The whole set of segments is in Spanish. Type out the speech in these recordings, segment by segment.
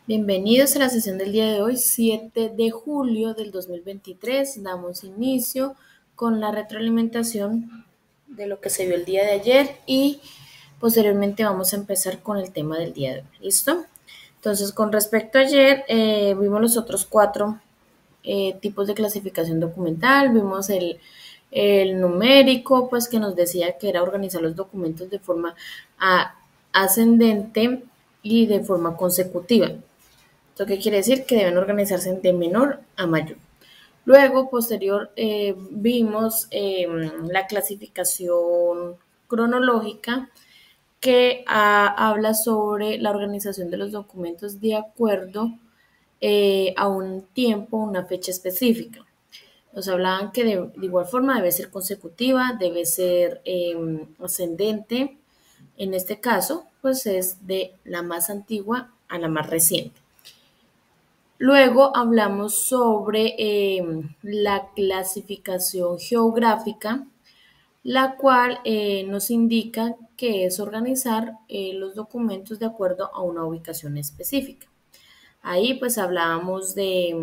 Bienvenidos a la sesión del día de hoy, 7 de julio del 2023. Damos inicio con la retroalimentación de lo que se vio el día de ayer y posteriormente vamos a empezar con el tema del día de hoy. ¿Listo? Entonces, con respecto a ayer, vimos los otros cuatro tipos de clasificación documental. Vimos el numérico, pues que nos decía que era organizar los documentos de forma ascendente y de forma consecutiva. ¿Esto qué quiere decir? Que deben organizarse de menor a mayor. Luego, posterior, vimos la clasificación cronológica que habla sobre la organización de los documentos de acuerdo a un tiempo, una fecha específica. Nos hablaban que de igual forma debe ser consecutiva, debe ser ascendente. En este caso, pues es de la más antigua a la más reciente. Luego hablamos sobre la clasificación geográfica, la cual nos indica que es organizar los documentos de acuerdo a una ubicación específica. Ahí pues hablábamos de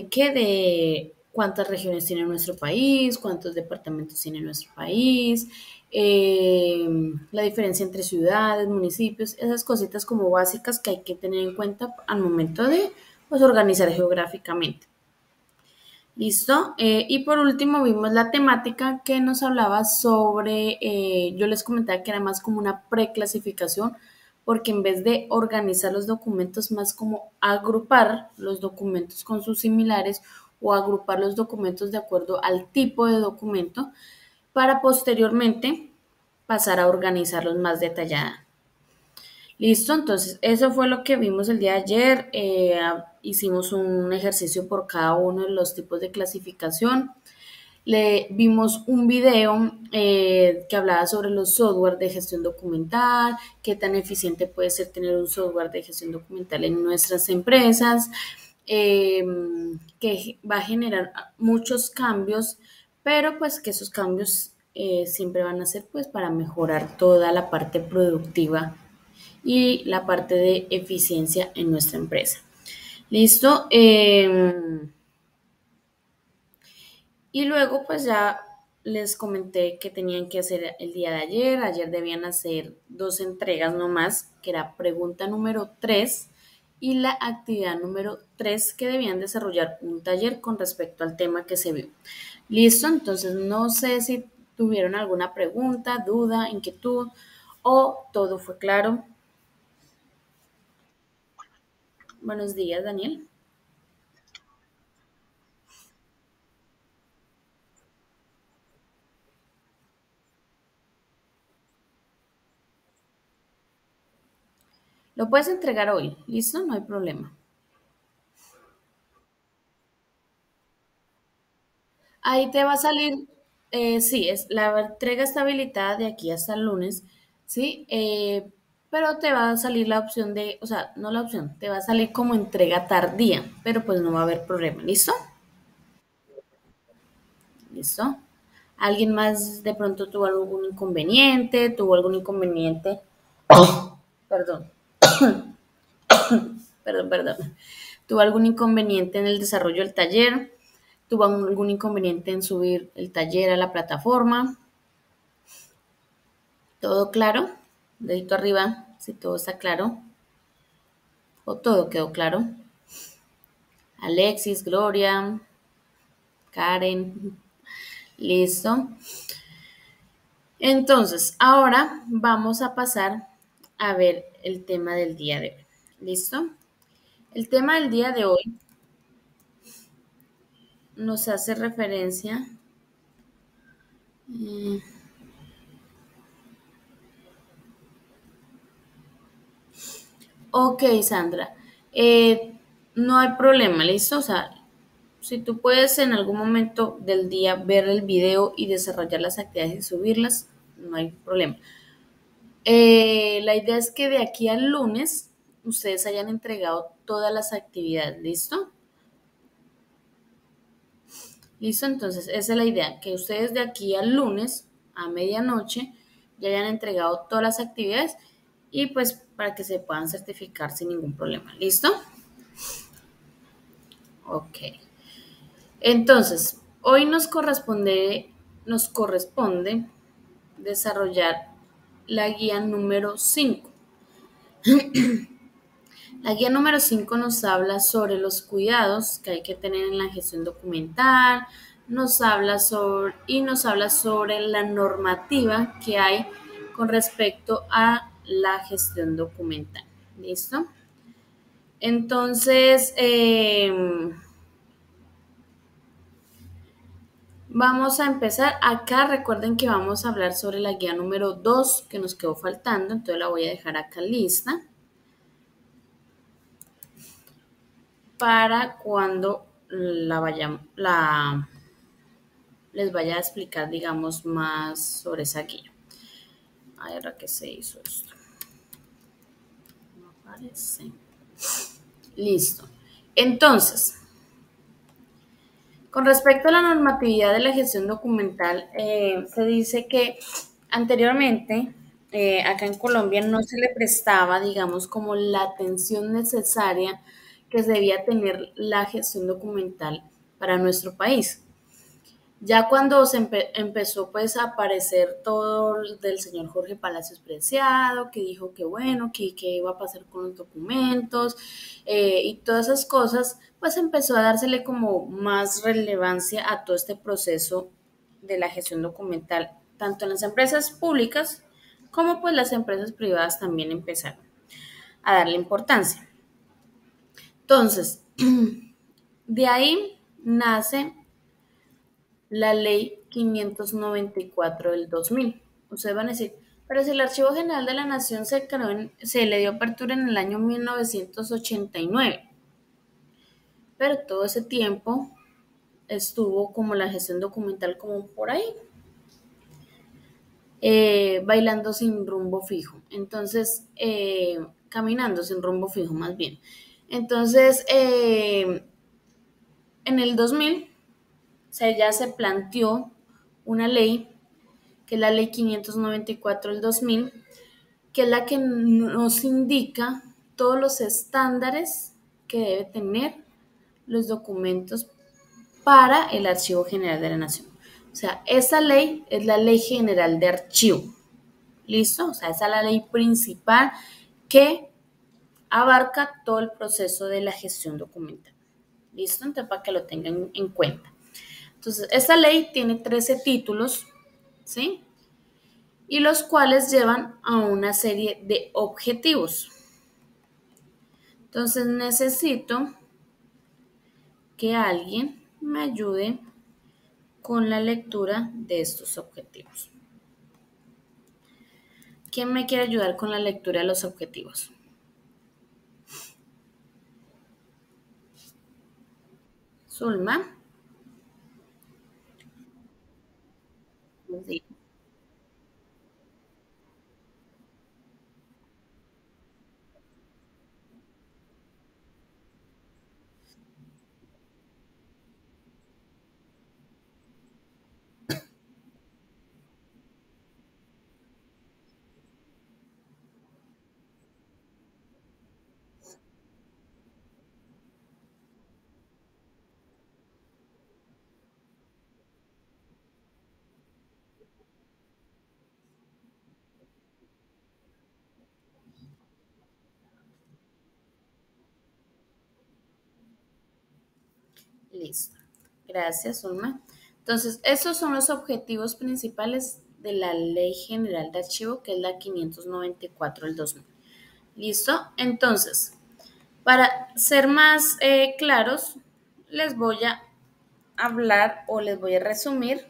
qué, de cuántas regiones tiene nuestro país, cuántos departamentos tiene nuestro país, la diferencia entre ciudades, municipios, esas cositas como básicas que hay que tener en cuenta al momento de pues, organizar geográficamente. ¿Listo? Y por último vimos la temática que nos hablaba sobre, yo les comentaba que era más como una preclasificación, porque en vez de organizar los documentos, más como agrupar los documentos con sus similares o agrupar los documentos de acuerdo al tipo de documento para posteriormente pasar a organizarlos más detallada. Listo, entonces eso fue lo que vimos el día de ayer. Hicimos un ejercicio por cada uno de los tipos de clasificación. Le vimos un video que hablaba sobre los software de gestión documental, qué tan eficiente puede ser tener un software de gestión documental en nuestras empresas, eh, que va a generar muchos cambios, pero pues que esos cambios siempre van a ser pues para mejorar toda la parte productiva y la parte de eficiencia en nuestra empresa. ¿Listo? Y luego pues ya les comenté que tenían que hacer el día de ayer. Ayer debían hacer dos entregas nomás, que era pregunta número 3 y la actividad número 3 que debían desarrollar un taller con respecto al tema que se vio. Listo, entonces no sé si tuvieron alguna pregunta, duda, inquietud o todo fue claro. Buenos días, Daniel. Lo puedes entregar hoy, ¿listo? No hay problema. Ahí te va a salir, sí, la entrega está habilitada de aquí hasta el lunes, ¿sí? Pero te va a salir la opción de, o sea, no la opción, te va a salir como entrega tardía, pero pues no va a haber problema, ¿listo? ¿Listo? ¿Alguien más de pronto tuvo algún inconveniente? ¿Tuvo algún inconveniente? Perdón, perdón. ¿Tuvo algún inconveniente en el desarrollo del taller? ¿Tuvo algún inconveniente en subir el taller a la plataforma? ¿Todo claro? Dedito arriba, si todo está claro. O todo quedó claro. Alexis, Gloria, Karen, listo. Entonces, ahora vamos a pasar a ver el tema del día de hoy. ¿Listo? El tema del día de hoy nos hace referencia. mm, ok, Sandra. eh, no hay problema, ¿listo? O sea, si tú puedes en algún momento del día ver el video y desarrollar las actividades y subirlas, no hay problema. La idea es que de aquí al lunes ustedes hayan entregado todas las actividades, ¿listo? Listo, entonces esa es la idea, que ustedes de aquí al lunes a medianoche ya hayan entregado todas las actividades y pues para que se puedan certificar sin ningún problema. ¿Listo? Ok. Entonces, hoy nos corresponde desarrollar la guía número 5. La guía número 5 nos habla sobre los cuidados que hay que tener en la gestión documental, nos habla sobre la normativa que hay con respecto a la gestión documental. ¿Listo? Entonces, vamos a empezar. Acá recuerden que vamos a hablar sobre la guía número 2 que nos quedó faltando, entonces la voy a dejar acá lista para cuando les vaya a explicar, digamos, más sobre esa guía. Ahora que se hizo esto. No aparece. Listo. Entonces, con respecto a la normatividad de la gestión documental, se dice que anteriormente, acá en Colombia, no se le prestaba, digamos, como la atención necesaria que se debía tener la gestión documental para nuestro país. Ya cuando empezó pues a aparecer todo del señor Jorge Palacios Preciado, que dijo que bueno, que iba a pasar con los documentos y todas esas cosas, pues empezó a dársele como más relevancia a todo este proceso de la gestión documental, tanto en las empresas públicas como pues las empresas privadas también empezaron a darle importancia. Entonces, de ahí nace la ley 594 del 2000. Ustedes van a decir, pero si el Archivo General de la Nación se le dio apertura en el año 1989, pero todo ese tiempo estuvo como la gestión documental como por ahí, bailando sin rumbo fijo. Entonces, caminando sin rumbo fijo más bien. Entonces, en el 2000, o sea, ya se planteó una ley que es la ley 594 del 2000, que es la que nos indica todos los estándares que debe tener los documentos para el Archivo General de la Nación. O sea, esa ley es la Ley General de Archivo. ¿Listo? O sea, esa es la ley principal que abarca todo el proceso de la gestión documental. ¿Listo? Entonces, para que lo tengan en cuenta. Entonces, esta ley tiene 13 títulos, ¿sí? Y los cuales llevan a una serie de objetivos. Entonces necesito que alguien me ayude con la lectura de estos objetivos. ¿Quién me quiere ayudar con la lectura de los objetivos? Zulma. Sí. Listo. Gracias, Zulma. Entonces, esos son los objetivos principales de la Ley General de Archivo, que es la 594 del 2000. ¿Listo? Entonces, para ser más claros, les voy a hablar o les voy a resumir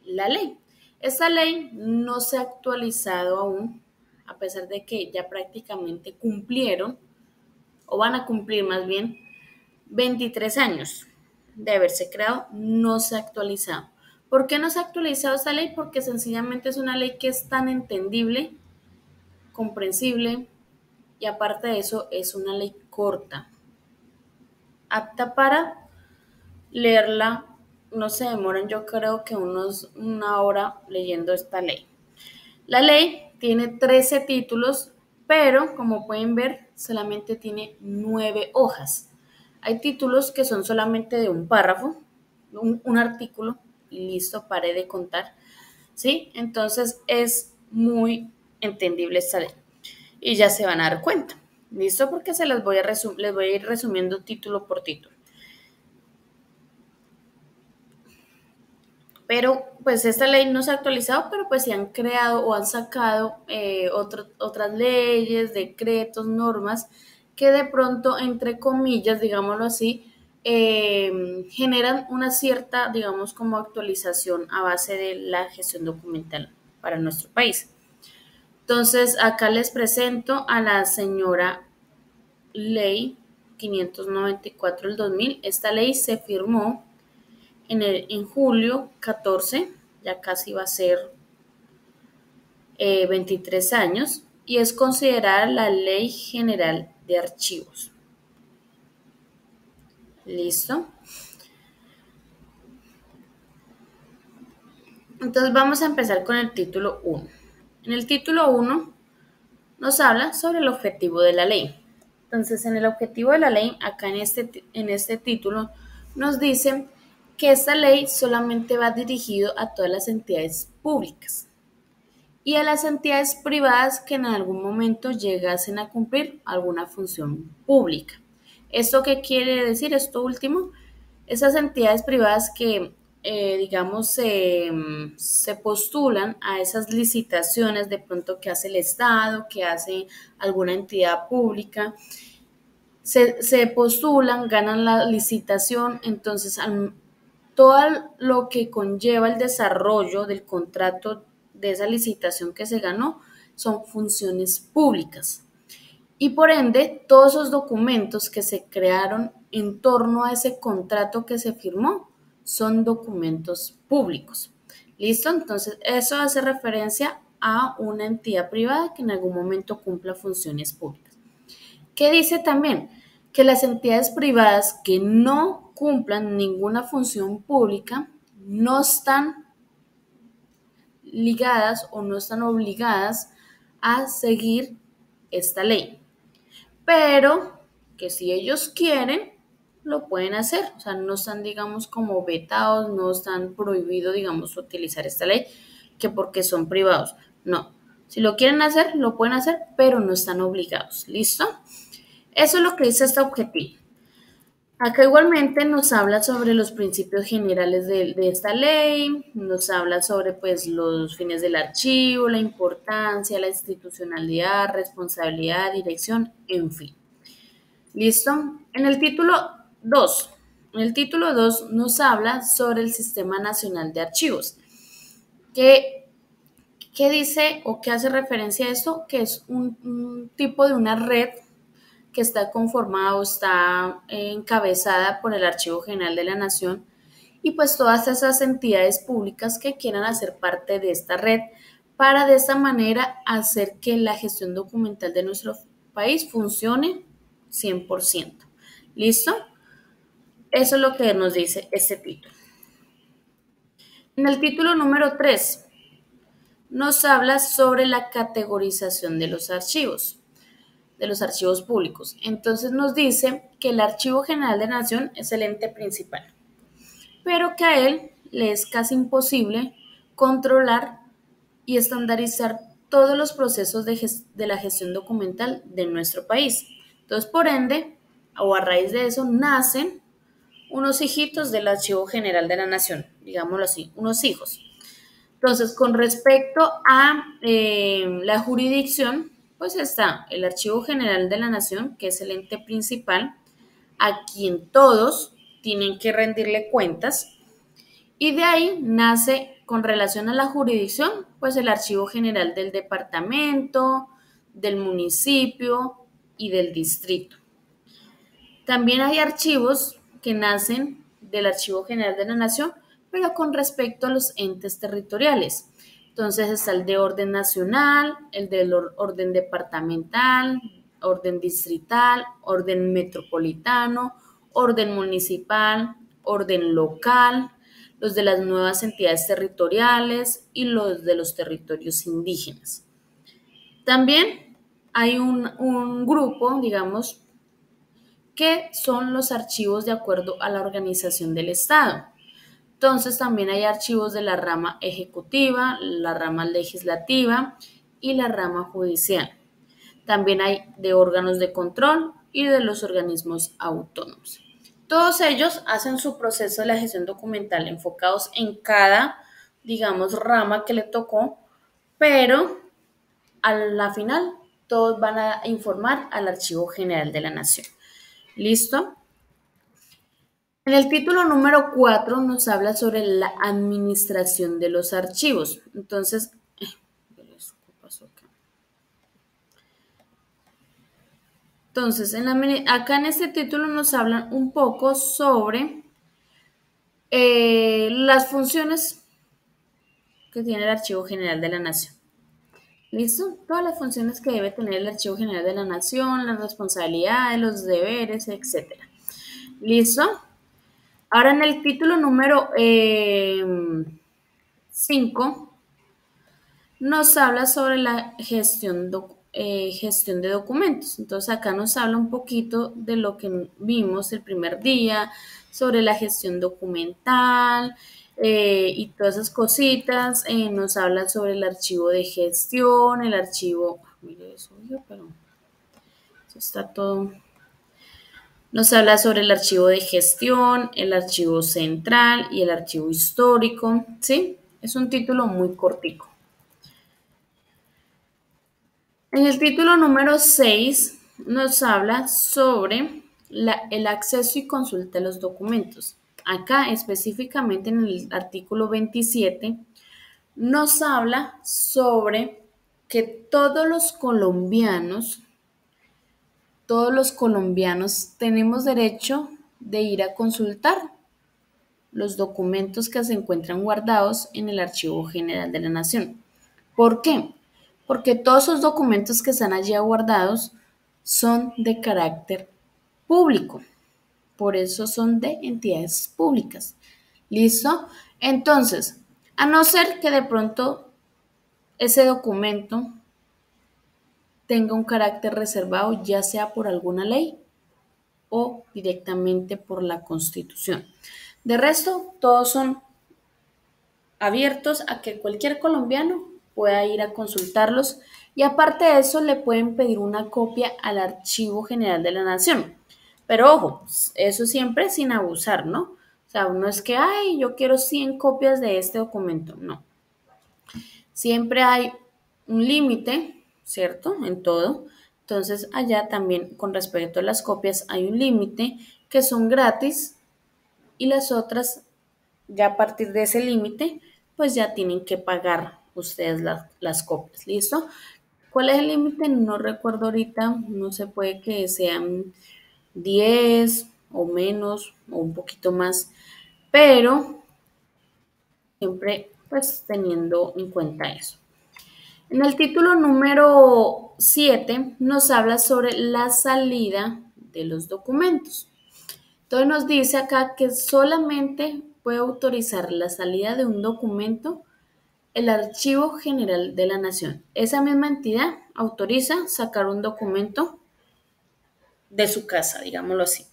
la ley. Esta ley no se ha actualizado aún, a pesar de que ya prácticamente cumplieron, o van a cumplir más bien, 23 años de haberse creado, no se ha actualizado. ¿Por qué no se ha actualizado esta ley? Porque sencillamente es una ley que es tan entendible, comprensible, y aparte de eso es una ley corta, apta para leerla. No se demoran, yo creo que una hora leyendo esta ley. La ley tiene 13 títulos, pero como pueden ver, solamente tiene 9 hojas. Hay títulos que son solamente de un párrafo, un artículo, y listo, paré de contar, ¿sí? Entonces es muy entendible esta ley y ya se van a dar cuenta, ¿listo? Porque se les voy a ir resumiendo título por título. Pero pues esta ley no se ha actualizado, pero pues se han creado o han sacado otras leyes, decretos, normas que de pronto, entre comillas, digámoslo así, generan una cierta, digamos, como actualización a base de la gestión documental para nuestro país. Entonces, acá les presento a la señora Ley 594 del 2000. Esta ley se firmó en julio 14, ya casi va a ser 23 años, y es considerada la Ley General de Archivos. ¿Listo? Entonces vamos a empezar con el título 1. En el título 1 nos habla sobre el objetivo de la ley. Entonces, en el objetivo de la ley, acá en este título, nos dicen que esta ley solamente va dirigido a todas las entidades públicas y a las entidades privadas que en algún momento llegasen a cumplir alguna función pública. ¿Esto qué quiere decir? Esto último, esas entidades privadas que, digamos, se postulan a esas licitaciones de pronto que hace el Estado, que hace alguna entidad pública, se postulan, ganan la licitación, entonces todo lo que conlleva el desarrollo del contrato de esa licitación que se ganó son funciones públicas. Y por ende, todos esos documentos que se crearon en torno a ese contrato que se firmó son documentos públicos. ¿Listo? Entonces, eso hace referencia a una entidad privada que en algún momento cumpla funciones públicas. ¿Qué dice también? Que las entidades privadas que no cumplan ninguna función pública no están ligadas o no están obligadas a seguir esta ley. Pero que si ellos quieren, lo pueden hacer. O sea, no están, digamos, como vetados, no están prohibidos, digamos, utilizar esta ley, que porque son privados. No. Si lo quieren hacer, lo pueden hacer, pero no están obligados. ¿Listo? Eso es lo que dice este objetivo. Acá igualmente nos habla sobre los principios generales de esta ley, nos habla sobre pues los fines del archivo, la importancia, la institucionalidad, responsabilidad, dirección, en fin. ¿Listo? En el título 2, en el título 2 nos habla sobre el Sistema Nacional de Archivos. ¿Qué dice o qué hace referencia a esto? Que es un tipo de una red que está conformada o está encabezada por el Archivo General de la Nación y pues todas esas entidades públicas que quieran hacer parte de esta red para de esta manera hacer que la gestión documental de nuestro país funcione 100%. ¿Listo? Eso es lo que nos dice este título. En el título número 3 nos habla sobre la categorización de los archivos públicos. Entonces nos dice que el Archivo General de la Nación es el ente principal, pero que a él le es casi imposible controlar y estandarizar todos los procesos de la gestión documental de nuestro país. Entonces, por ende, o a raíz de eso, nacen unos hijitos del Archivo General de la Nación, digámoslo así, unos hijos. Entonces, con respecto a la jurisdicción, pues está el Archivo General de la Nación, que es el ente principal, a quien todos tienen que rendirle cuentas, y de ahí nace, con relación a la jurisdicción, pues el Archivo General del departamento, del municipio y del distrito. También hay archivos que nacen del Archivo General de la Nación, pero con respecto a los entes territoriales. Entonces está el de orden nacional, el del orden departamental, orden distrital, orden metropolitano, orden municipal, orden local, los de las nuevas entidades territoriales y los de los territorios indígenas. También hay un grupo, digamos, que son los archivos de acuerdo a la organización del Estado. Entonces también hay archivos de la rama ejecutiva, la rama legislativa y la rama judicial. También hay de órganos de control y de los organismos autónomos. Todos ellos hacen su proceso de la gestión documental enfocados en cada, digamos, rama que le tocó, pero a la final todos van a informar al Archivo General de la Nación. ¿Listo? En el título número 4 nos habla sobre la administración de los archivos. Entonces, acá en este título nos hablan un poco sobre las funciones que tiene el Archivo General de la Nación. ¿Listo? Todas las funciones que debe tener el Archivo General de la Nación, las responsabilidades, los deberes, etc. ¿Listo? Ahora en el título número 5 nos habla sobre la gestión de documentos. Entonces acá nos habla un poquito de lo que vimos el primer día, sobre la gestión documental y todas esas cositas. Nos habla sobre el archivo de gestión, el archivo... Mire eso, pero eso está todo... Nos habla sobre el archivo de gestión, el archivo central y el archivo histórico, ¿sí? Es un título muy cortico. En el título número 6 nos habla sobre el acceso y consulta de los documentos. Acá específicamente en el artículo 27 nos habla sobre que todos los colombianos tenemos derecho de ir a consultar los documentos que se encuentran guardados en el Archivo General de la Nación. ¿Por qué? Porque todos esos documentos que están allí guardados son de carácter público. Por eso son de entidades públicas. ¿Listo? Entonces, a no ser que de pronto ese documento tenga un carácter reservado, ya sea por alguna ley o directamente por la Constitución. De resto, todos son abiertos a que cualquier colombiano pueda ir a consultarlos y aparte de eso le pueden pedir una copia al Archivo General de la Nación. Pero ojo, eso siempre sin abusar, ¿no? O sea, no es que, ay, yo quiero 100 copias de este documento, no. Siempre hay un límite, ¿cierto? En todo. Entonces, allá también con respecto a las copias hay un límite que son gratis y las otras, ya a partir de ese límite, pues ya tienen que pagar ustedes las copias, ¿listo? ¿Cuál es el límite? No recuerdo ahorita, no se puede que sean 10 o menos o un poquito más, pero siempre pues teniendo en cuenta eso. En el título número 7 nos habla sobre la salida de los documentos. Entonces nos dice acá que solamente puede autorizar la salida de un documento el Archivo General de la Nación. Esa misma entidad autoriza sacar un documento de su casa, digámoslo así.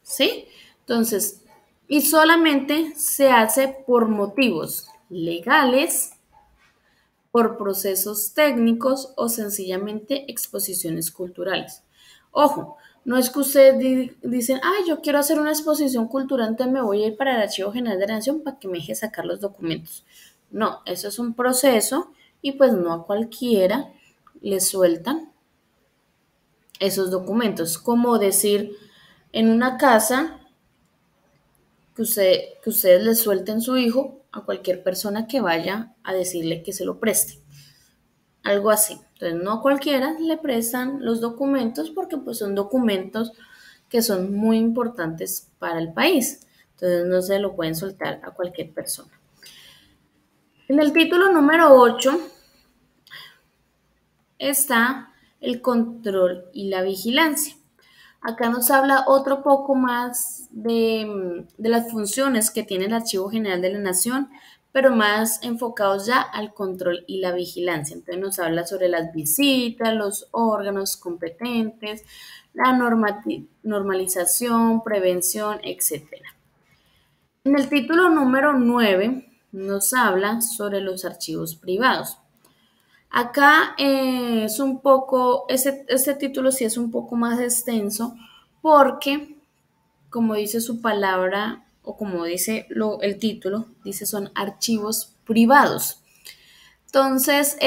¿Sí? Entonces, y solamente se hace por motivos legales, por procesos técnicos o sencillamente exposiciones culturales. Ojo, no es que ustedes dicen, ay, yo quiero hacer una exposición cultural, entonces me voy a ir para el Archivo General de la Nación para que me deje sacar los documentos. No, eso es un proceso y pues no a cualquiera le sueltan esos documentos. Como decir, en una casa que ustedes le suelten su hijo a cualquier persona que vaya a decirle que se lo preste. Algo así. Entonces, no a cualquiera le prestan los documentos porque pues son documentos que son muy importantes para el país. Entonces, no se lo pueden soltar a cualquier persona. En el título número 8 está el control y la vigilancia. Acá nos habla otro poco más de las funciones que tiene el Archivo General de la Nación, pero más enfocados ya al control y la vigilancia. Entonces nos habla sobre las visitas, los órganos competentes, la normalización, prevención, etcétera. En el título número 9 nos habla sobre los archivos privados. Acá es un poco, este título sí es un poco más extenso porque, como dice su palabra o como dice el título, dice son archivos privados. Entonces,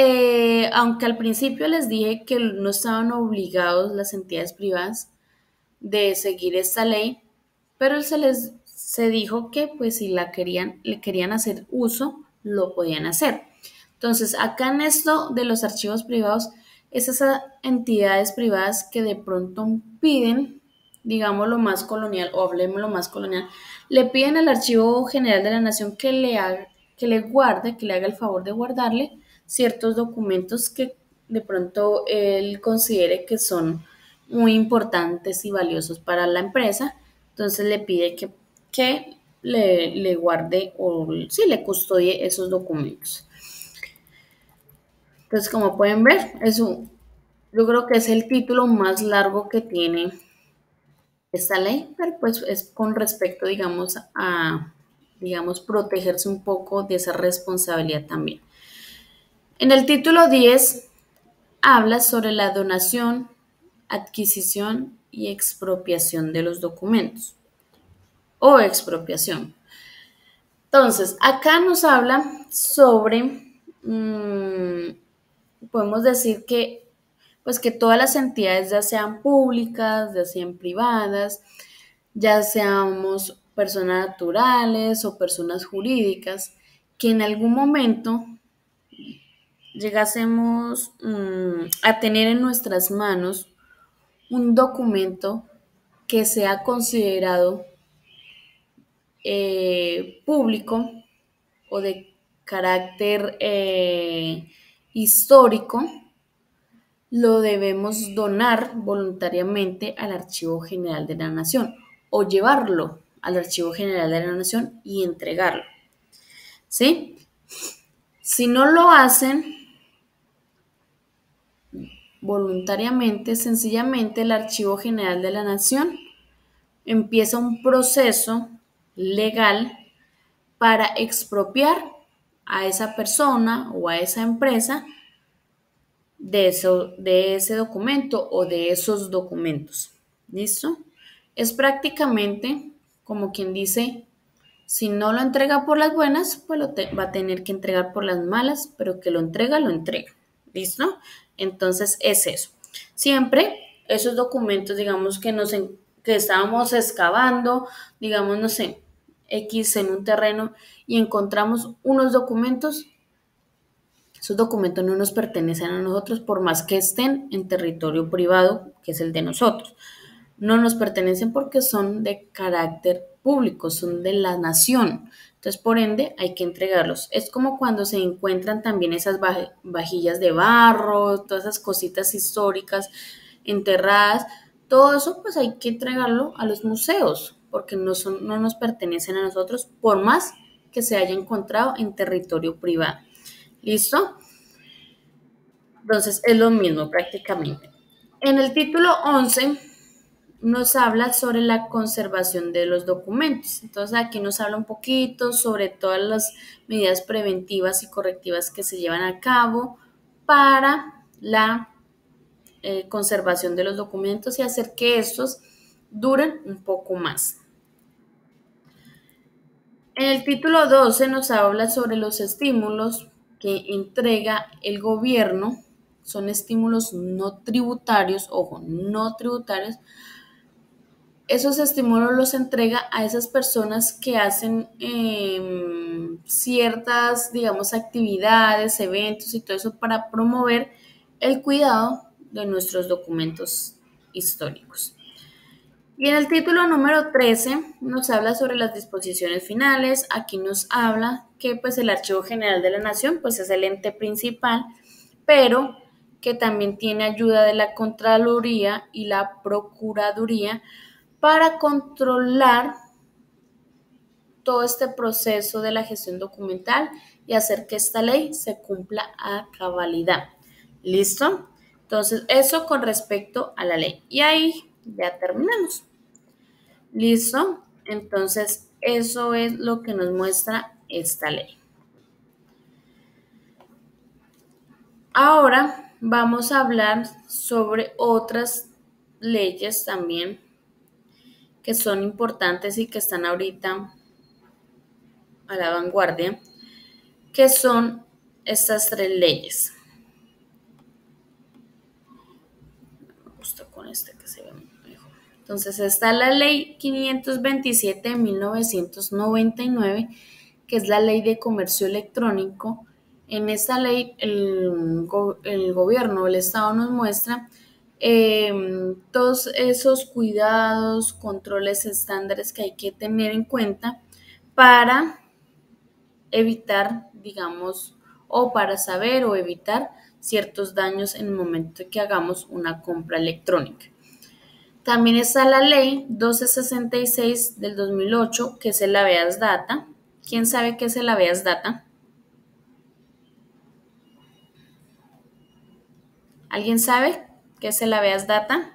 aunque al principio les dije que no estaban obligados las entidades privadas de seguir esta ley, pero se dijo que pues si le querían hacer uso, lo podían hacer. Entonces, acá en esto de los archivos privados, es esas entidades privadas que de pronto piden, digamos lo más colonial, o hablemos lo más colonial, le piden al Archivo General de la Nación que le guarde, que le haga el favor de guardarle ciertos documentos que de pronto él considere que son muy importantes y valiosos para la empresa. Entonces le pide que le guarde o sí, le custodie esos documentos. Entonces, como pueden ver, yo creo que es el título más largo que tiene esta ley, pero pues es con respecto, digamos, digamos, protegerse un poco de esa responsabilidad también. En el título 10 habla sobre la donación, adquisición y expropiación de los documentos o expropiación. Entonces, acá nos habla sobre, podemos decir que, pues que todas las entidades, ya sean públicas, ya sean privadas, ya seamos personas naturales o personas jurídicas, que en algún momento llegásemos a tener en nuestras manos un documento que sea considerado público o de carácter histórico, lo debemos donar voluntariamente al Archivo General de la Nación o llevarlo al Archivo General de la Nación y entregarlo. ¿Sí? Si no lo hacen voluntariamente, sencillamente el Archivo General de la Nación empieza un proceso legal para expropiar a esa persona o a esa empresa de ese documento o de esos documentos. ¿Listo? Es prácticamente como quien dice, si no lo entrega por las buenas, pues va a tener que entregar por las malas, pero que lo entrega, lo entrega. ¿Listo? Entonces es eso. Siempre esos documentos, digamos que estábamos excavando, digamos, no sé, X en un terreno y encontramos unos documentos, esos documentos no nos pertenecen a nosotros por más que estén en territorio privado, que es el de nosotros. No nos pertenecen porque son de carácter público, son de la nación. Entonces, por ende, hay que entregarlos. Es como cuando se encuentran también esas vajillas de barro, todas esas cositas históricas enterradas. Todo eso, pues hay que entregarlo a los museos, porque no nos pertenecen a nosotros, por más que se haya encontrado en territorio privado. ¿Listo? Entonces, es lo mismo prácticamente. En el título 11 nos habla sobre la conservación de los documentos. Entonces aquí nos habla un poquito sobre todas las medidas preventivas y correctivas que se llevan a cabo para la conservación de los documentos y hacer que estos duren un poco más. En el título 12 nos habla sobre los estímulos que entrega el gobierno. Son estímulos no tributarios, ojo, no tributarios. Esos estímulos los entrega a esas personas que hacen ciertas, digamos, actividades, eventos y todo eso para promover el cuidado de nuestros documentos históricos. Y en el título número 13 nos habla sobre las disposiciones finales. Aquí nos habla que pues el Archivo General de la Nación pues es el ente principal, pero que también tiene ayuda de la Contraloría y la Procuraduría para controlar todo este proceso de la gestión documental y hacer que esta ley se cumpla a cabalidad. ¿Listo? Entonces, eso con respecto a la ley. Y ahí ya terminamos. ¿Listo? Entonces, eso es lo que nos muestra esta ley. Ahora vamos a hablar sobre otras leyes también que son importantes y que están ahorita a la vanguardia, que son estas tres leyes. Me gusta con este que se ve mejor. Entonces está la ley 527 de 1999, que es la ley de comercio electrónico. En esta ley el gobierno, el Estado nos muestra todos esos cuidados, controles, estándares que hay que tener en cuenta para evitar, digamos, o para saber o evitar ciertos daños en el momento de que hagamos una compra electrónica. También está la ley 1266 del 2008, que es el habeas data. ¿Quién sabe qué es el habeas data? ¿Alguien sabe qué es el habeas data?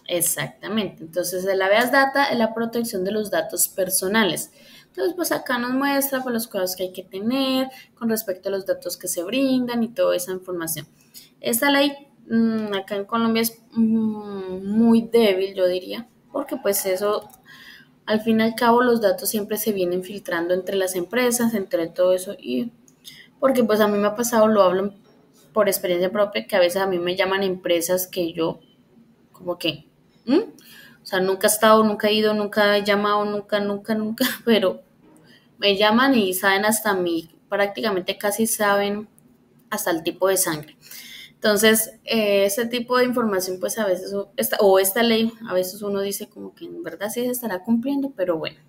Exactamente. Entonces, el habeas data es la protección de los datos personales. Entonces, pues acá nos muestra pues, los cuidados que hay que tener con respecto a los datos que se brindan y toda esa información. Esta ley acá en Colombia es muy débil, yo diría, porque pues eso, al fin y al cabo, los datos siempre se vienen filtrando entre las empresas, entre todo eso, y porque pues a mí me ha pasado, lo hablo por experiencia propia, que a veces a mí me llaman empresas que yo como que, o sea, nunca he estado, nunca he ido, nunca he llamado, nunca, pero me llaman y saben hasta mí, prácticamente casi saben hasta el tipo de sangre. Entonces, ese tipo de información, pues a veces, o esta ley, a veces uno dice como que en verdad sí se estará cumpliendo, pero bueno.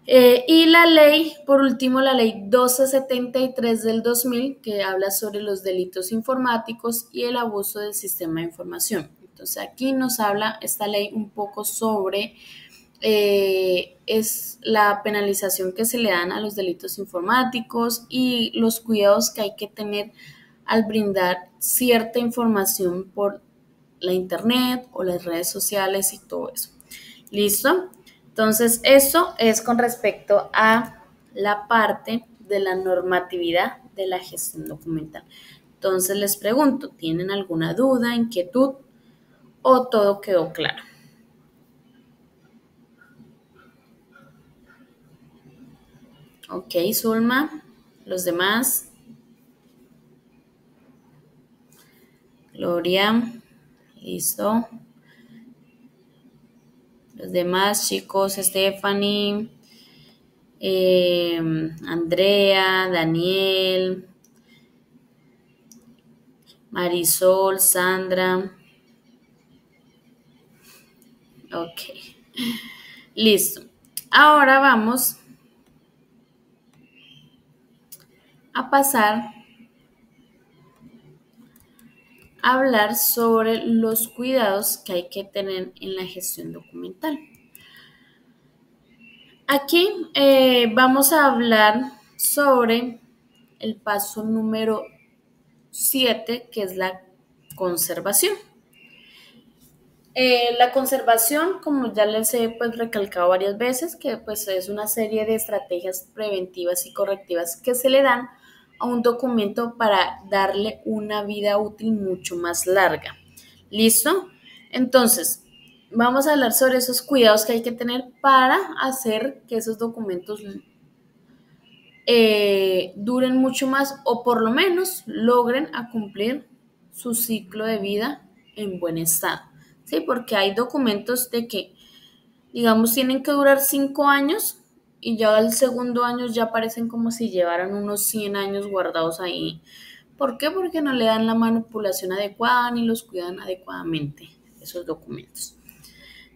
Y la ley, por último, la ley 1273 del 2000, que habla sobre los delitos informáticos y el abuso del sistema de información. Entonces aquí nos habla esta ley un poco sobre es la penalización que se le dan a los delitos informáticos y los cuidados que hay que tener al brindar cierta información por la internet o las redes sociales y todo eso. ¿Listo? Entonces, eso es con respecto a la parte de la normatividad de la gestión documental. Entonces, les pregunto, ¿tienen alguna duda, inquietud o todo quedó claro? Ok, Zulma, los demás, Gloria, listo. Los demás chicos, Stephanie, Andrea, Daniel, Marisol, Sandra. Ok, listo. Ahora vamos a pasar a hablar sobre los cuidados que hay que tener en la gestión documental. Aquí vamos a hablar sobre el paso número 7, que es la conservación. La conservación, como ya les he pues, recalcado varias veces, que pues, es una serie de estrategias preventivas y correctivas que se le dan a un documento para darle una vida útil mucho más larga. ¿Listo? Entonces, vamos a hablar sobre esos cuidados que hay que tener para hacer que esos documentos duren mucho más o por lo menos logren a cumplir su ciclo de vida en buen estado. ¿Sí? Porque hay documentos de que, digamos, tienen que durar 5 años y ya al segundo año ya parecen como si llevaran unos 100 años guardados ahí. ¿Por qué? Porque no le dan la manipulación adecuada ni los cuidan adecuadamente esos documentos.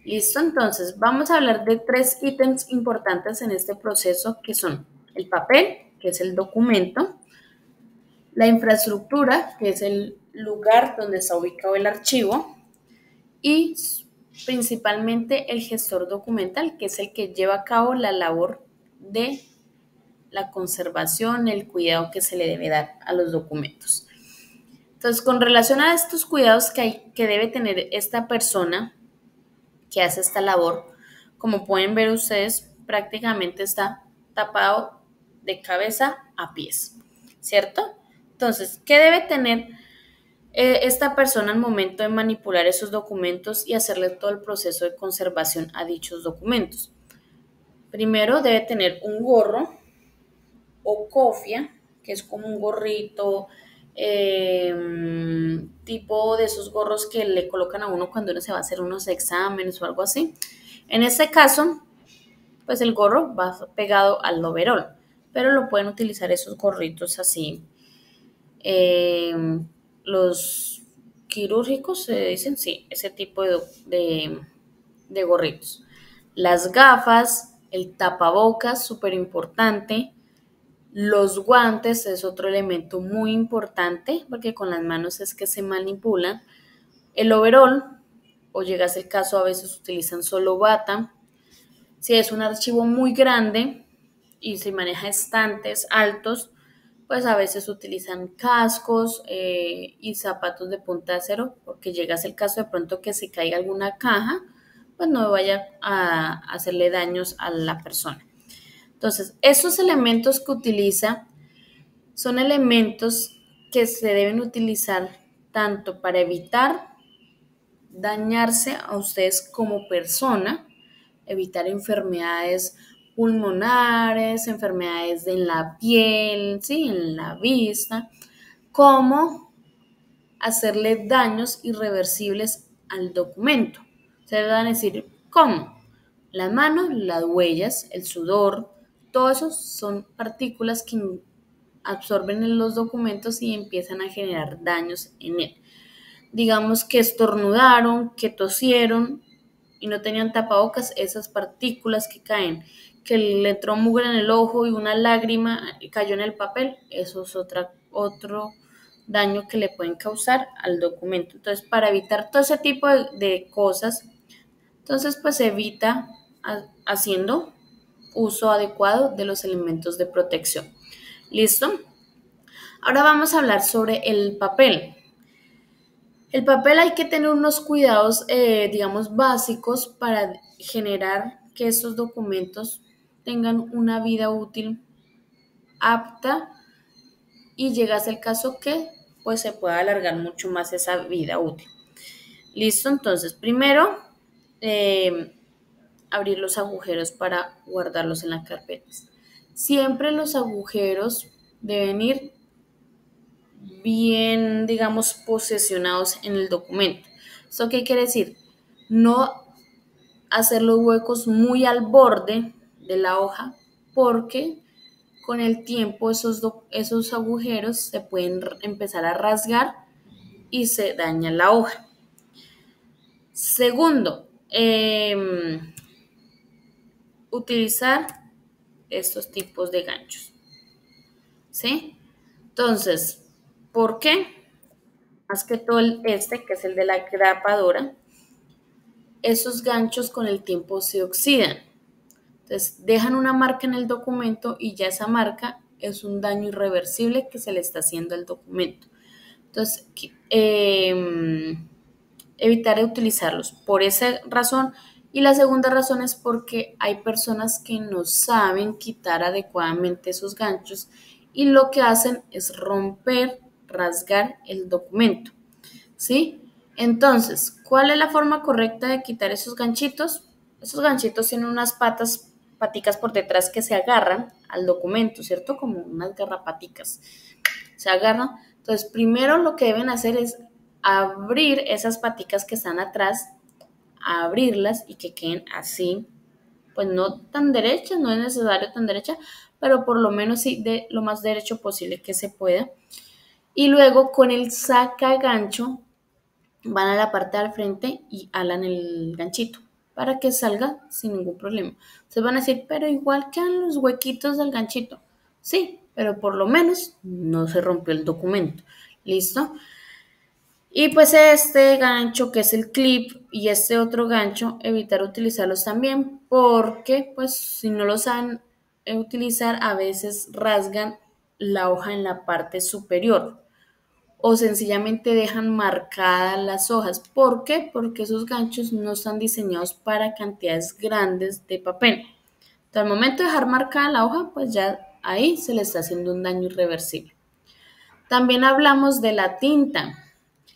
Listo, entonces vamos a hablar de 3 ítems importantes en este proceso que son el papel, que es el documento, La infraestructura, que es el lugar donde está ubicado el archivo, y principalmente el gestor documental, que es el que lleva a cabo la labor de la conservación, el cuidado que se le debe dar a los documentos. Entonces, con relación a estos cuidados que debe tener esta persona que hace esta labor, como pueden ver ustedes, prácticamente está tapado de cabeza a pies, ¿cierto? Entonces, ¿qué debe tener esta persona al momento de manipular esos documentos y hacerle todo el proceso de conservación a dichos documentos? Primero debe tener un gorro o cofia, que es como un gorrito, tipo de esos gorros que le colocan a uno cuando uno se va a hacer unos exámenes o algo así. En este caso, pues el gorro va pegado al overol, pero lo pueden utilizar esos gorritos así. Eh, los quirúrgicos se dicen, sí, ese tipo de gorritos. Las gafas, el tapabocas, súper importante. Los guantes es otro elemento muy importante porque con las manos es que se manipulan. El overall, o llegas el caso, a veces utilizan solo bata. Si es un archivo muy grande y se maneja estantes altos, pues a veces utilizan cascos y zapatos de punta de acero, porque llegas el caso de pronto que se caiga alguna caja, pues no vaya a hacerle daños a la persona. Entonces, esos elementos que utiliza son elementos que se deben utilizar tanto para evitar dañarse a ustedes como persona, evitar enfermedades pulmonares, enfermedades en la piel, ¿sí? En la vista, como hacerle daños irreversibles al documento. Ustedes van a decir, ¿cómo? Las manos, las huellas, el sudor, todo eso son partículas que absorben en los documentos y empiezan a generar daños en él. Digamos que estornudaron, que tosieron y no tenían tapabocas, esas partículas que caen, que le entró mugre en el ojo y una lágrima cayó en el papel, eso es otro daño que le pueden causar al documento. Entonces, para evitar todo ese tipo de cosas, entonces pues se evita haciendo uso adecuado de los elementos de protección. ¿Listo? Ahora vamos a hablar sobre el papel. El papel hay que tener unos cuidados, digamos, básicos para generar que estos documentos tengan una vida útil apta y llegase el caso que pues se pueda alargar mucho más esa vida útil. Listo, entonces primero eh, abrir los agujeros para guardarlos en las carpetas. Siempre los agujeros deben ir bien, digamos, posesionados en el documento. ¿Esto qué quiere decir? No hacer los huecos muy al borde de la hoja porque con el tiempo esos agujeros se pueden empezar a rasgar y se daña la hoja. Segundo, utilizar estos tipos de ganchos. ¿Sí? Entonces, ¿por qué? Más que todo este, que es el de la grapadora, esos ganchos con el tiempo se oxidan. Entonces, dejan una marca en el documento y ya esa marca es un daño irreversible que se le está haciendo al documento. Entonces, evitar utilizarlos por esa razón. Y la segunda razón es porque hay personas que no saben quitar adecuadamente esos ganchos y lo que hacen es romper, rasgar el documento. ¿Sí? Entonces, ¿cuál es la forma correcta de quitar esos ganchitos? Esos ganchitos tienen unas paticas por detrás que se agarran al documento, ¿cierto? Como unas garrapaticas. Se agarran. Entonces, primero lo que deben hacer es abrir esas paticas que están atrás, abrirlas y que queden así, pues no tan derechas, no es necesario tan derecha, pero por lo menos sí de lo más derecho posible que se pueda. Y luego con el sacagancho van a la parte del frente y alan el ganchito para que salga sin ningún problema. Ustedes van a decir, pero igual quedan los huequitos del ganchito. Sí, pero por lo menos no se rompió el documento. ¿Listo? Y pues este gancho que es el clip y este otro gancho, evitar utilizarlos también porque pues si no lo saben utilizar a veces rasgan la hoja en la parte superior o sencillamente dejan marcadas las hojas. ¿Por qué? Porque esos ganchos no están diseñados para cantidades grandes de papel. Entonces, al momento de dejar marcada la hoja, pues ya ahí se le está haciendo un daño irreversible. También hablamos de la tinta.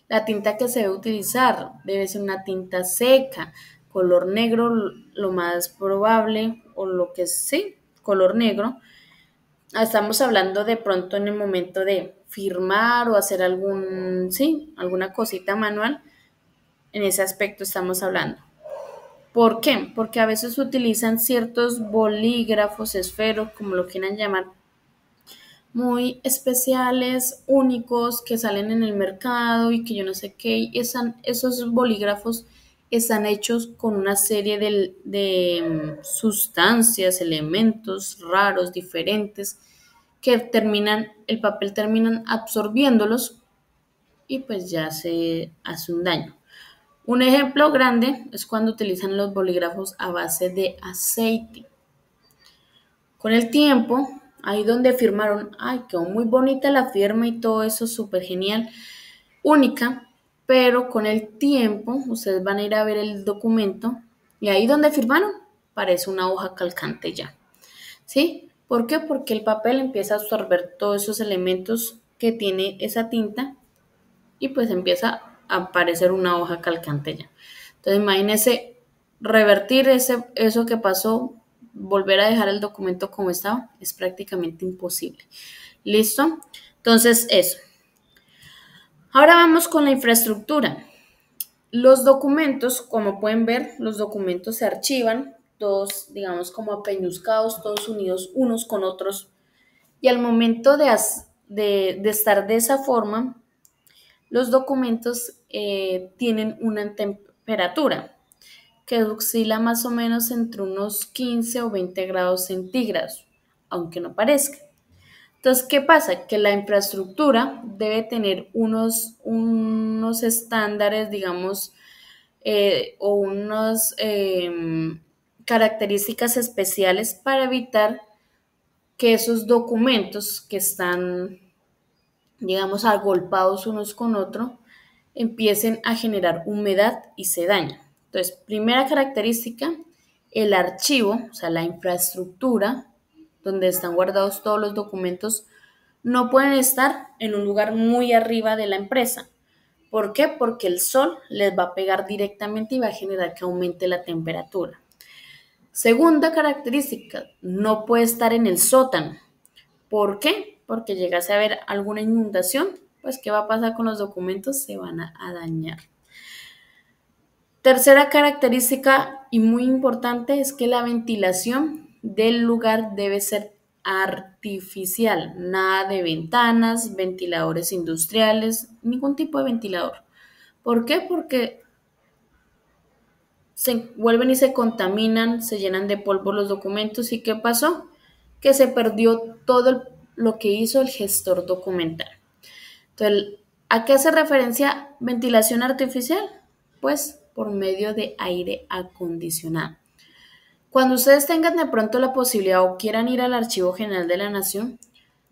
La tinta que se debe utilizar debe ser una tinta seca, color negro lo más probable, o lo que sí, color negro. Estamos hablando de pronto en el momento de firmar o hacer sí, alguna cosita manual. En ese aspecto estamos hablando. ¿Por qué? Porque a veces utilizan ciertos bolígrafos, esferos, como lo quieran llamar, muy especiales, únicos, que salen en el mercado y que yo no sé qué. Y esos bolígrafos están hechos con una serie de sustancias, elementos raros, diferentes, que el papel terminan absorbiéndolos y pues ya se hace un daño. Un ejemplo grande es cuando utilizan los bolígrafos a base de aceite. Con el tiempo, ahí donde firmaron, ay, quedó muy bonita la firma y todo eso, súper genial, única, pero con el tiempo, ustedes van a ir a ver el documento y ahí donde firmaron, parece una hoja calcante ya, ¿sí? ¿Por qué? Porque el papel empieza a absorber todos esos elementos que tiene esa tinta y pues empieza a aparecer una hoja calcante ya. Entonces imagínense revertir eso que pasó, volver a dejar el documento como estaba, es prácticamente imposible. ¿Listo? Entonces eso. Ahora vamos con la infraestructura. Los documentos, como pueden ver, los documentos se archivan, todos, digamos, como apeñuscados, todos unidos unos con otros. Y al momento de estar de esa forma, los documentos tienen una temperatura que oscila más o menos entre unos 15 o 20 grados centígrados, aunque no parezca. Entonces, ¿qué pasa? Que la infraestructura debe tener unos estándares, digamos, o unas características especiales para evitar que esos documentos que están, digamos, agolpados unos con otros, empiecen a generar humedad y se dañan. Entonces, primera característica, el archivo, o sea, la infraestructura donde están guardados todos los documentos, no pueden estar en un lugar muy arriba de la empresa. ¿Por qué? Porque el sol les va a pegar directamente y va a generar que aumente la temperatura. Segunda característica, no puede estar en el sótano. ¿Por qué? Porque llegase a haber alguna inundación, pues ¿qué va a pasar con los documentos? Se van a dañar. Tercera característica y muy importante es que la ventilación del lugar debe ser artificial, nada de ventanas, ventiladores industriales, ningún tipo de ventilador. ¿Por qué? Porque se vuelven y se contaminan, se llenan de polvo los documentos. ¿Y qué pasó? Que se perdió todo lo que hizo el gestor documental. Entonces, ¿a qué hace referencia ventilación artificial? Pues por medio de aire acondicionado. Cuando ustedes tengan de pronto la posibilidad o quieran ir al Archivo General de la Nación,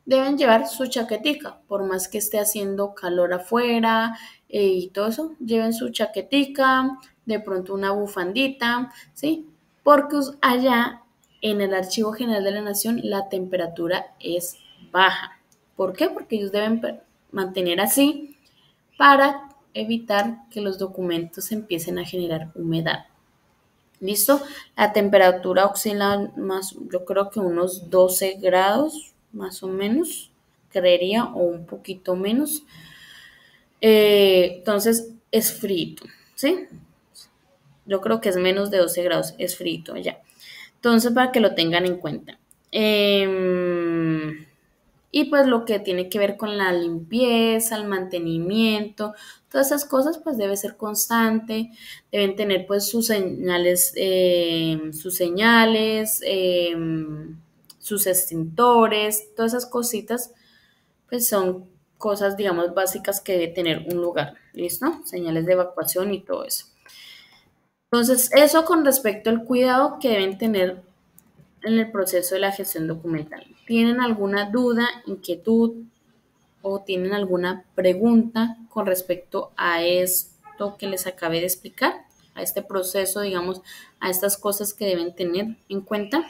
deben llevar su chaquetica, por más que esté haciendo calor afuera y todo eso, lleven su chaquetica, de pronto una bufandita, ¿sí? Porque allá en el Archivo General de la Nación la temperatura es baja. ¿Por qué? Porque ellos deben mantener así para evitar que los documentos empiecen a generar humedad. ¿Listo? La temperatura oscila más, yo creo que unos 12 grados, más o menos, creería, o un poquito menos. Entonces, es frito, ¿sí? Yo creo que es menos de 12 grados, es frito ya. Entonces, para que lo tengan en cuenta. Y pues lo que tiene que ver con la limpieza, el mantenimiento, todas esas cosas pues debe ser constante, deben tener pues sus señales, sus extintores, todas esas cositas, pues son cosas, digamos, básicas que debe tener un lugar, ¿listo? Señales de evacuación y todo eso. Entonces, eso con respecto al cuidado que deben tener en el proceso de la gestión documental. ¿Tienen alguna duda, inquietud o tienen alguna pregunta con respecto a esto que les acabé de explicar? A este proceso, digamos, a estas cosas que deben tener en cuenta.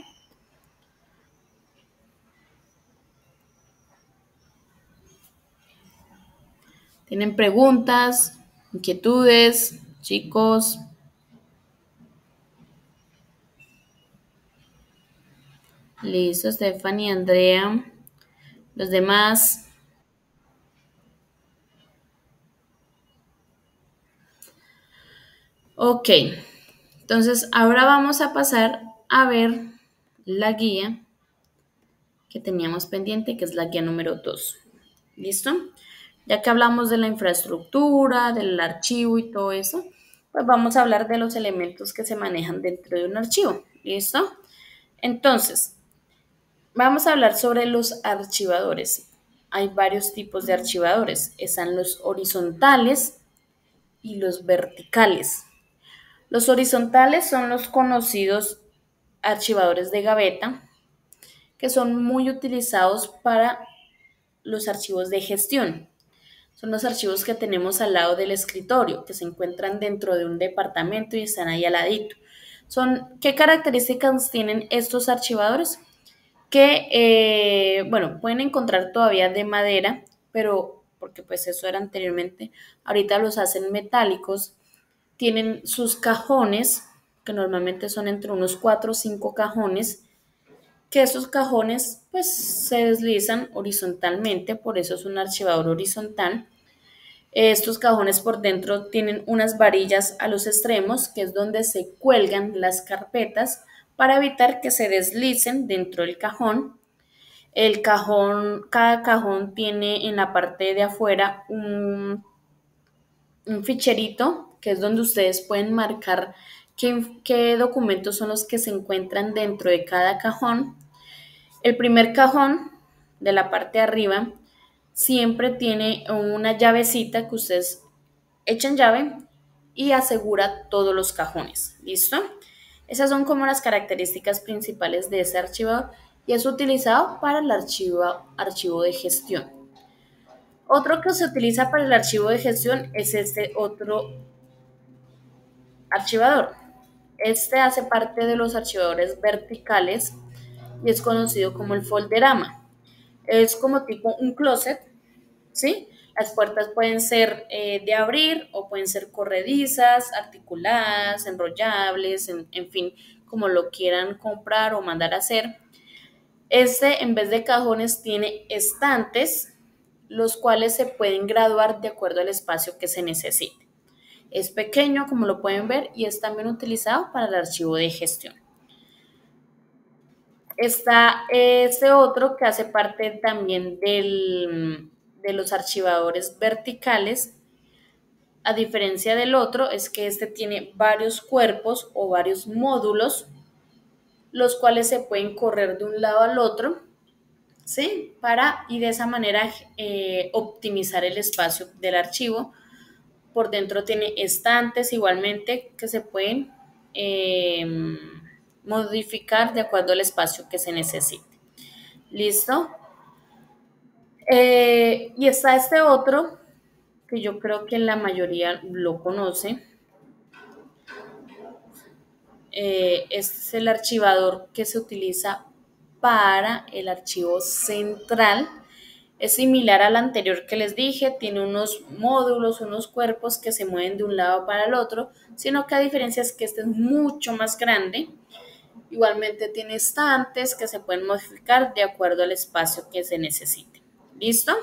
¿Tienen preguntas, inquietudes, chicos? Listo, Stephanie, Andrea, los demás. Ok, entonces ahora vamos a pasar a ver la guía que teníamos pendiente, que es la guía número 2. ¿Listo? Ya que hablamos de la infraestructura, del archivo y todo eso, pues vamos a hablar de los elementos que se manejan dentro de un archivo. ¿Listo? Entonces, vamos a hablar sobre los archivadores. Hay varios tipos de archivadores. Están los horizontales y los verticales. Los horizontales son los conocidos archivadores de gaveta, que son muy utilizados para los archivos de gestión. Son los archivos que tenemos al lado del escritorio, que se encuentran dentro de un departamento y están ahí al ladito. ¿Qué características tienen estos archivadores? Que, bueno, pueden encontrar todavía de madera, pero porque pues eso era anteriormente, ahorita los hacen metálicos, tienen sus cajones, que normalmente son entre unos 4 o 5 cajones, que esos cajones pues se deslizan horizontalmente, por eso es un archivador horizontal. Estos cajones por dentro tienen unas varillas a los extremos, que es donde se cuelgan las carpetas para evitar que se deslicen dentro del cajón. Cada cajón tiene en la parte de afuera un ficherito, que es donde ustedes pueden marcar qué documentos son los que se encuentran dentro de cada cajón. El primer cajón de la parte de arriba siempre tiene una llavecita que ustedes echan llave y asegura todos los cajones. ¿Listo? Esas son como las características principales de ese archivador y es utilizado para el archivo de gestión. Otro que se utiliza para el archivo de gestión es este otro archivador. Este hace parte de los archivadores verticales y es conocido como el folderama. Es como tipo un closet, ¿sí? Las puertas pueden ser de abrir o pueden ser corredizas, articuladas, enrollables, en fin, como lo quieran comprar o mandar a hacer. Este, en vez de cajones, tiene estantes, los cuales se pueden graduar de acuerdo al espacio que se necesite. Es pequeño, como lo pueden ver, y es también utilizado para el archivo de gestión. Está este otro que hace parte también de los archivadores verticales. A diferencia del otro, es que este tiene varios cuerpos o varios módulos, los cuales se pueden correr de un lado al otro, ¿sí? Y de esa manera optimizar el espacio del archivo. Por dentro tiene estantes igualmente que se pueden eh, modificar de acuerdo al espacio que se necesite. ¿Listo? Y está este otro que yo creo que la mayoría lo conoce. Este es el archivador que se utiliza para el archivo central. Es similar al anterior que les dije, tiene unos módulos, unos cuerpos que se mueven de un lado para el otro, sino que a diferencia es que este es mucho más grande. Igualmente tiene estantes que se pueden modificar de acuerdo al espacio que se necesite. ¿Listo?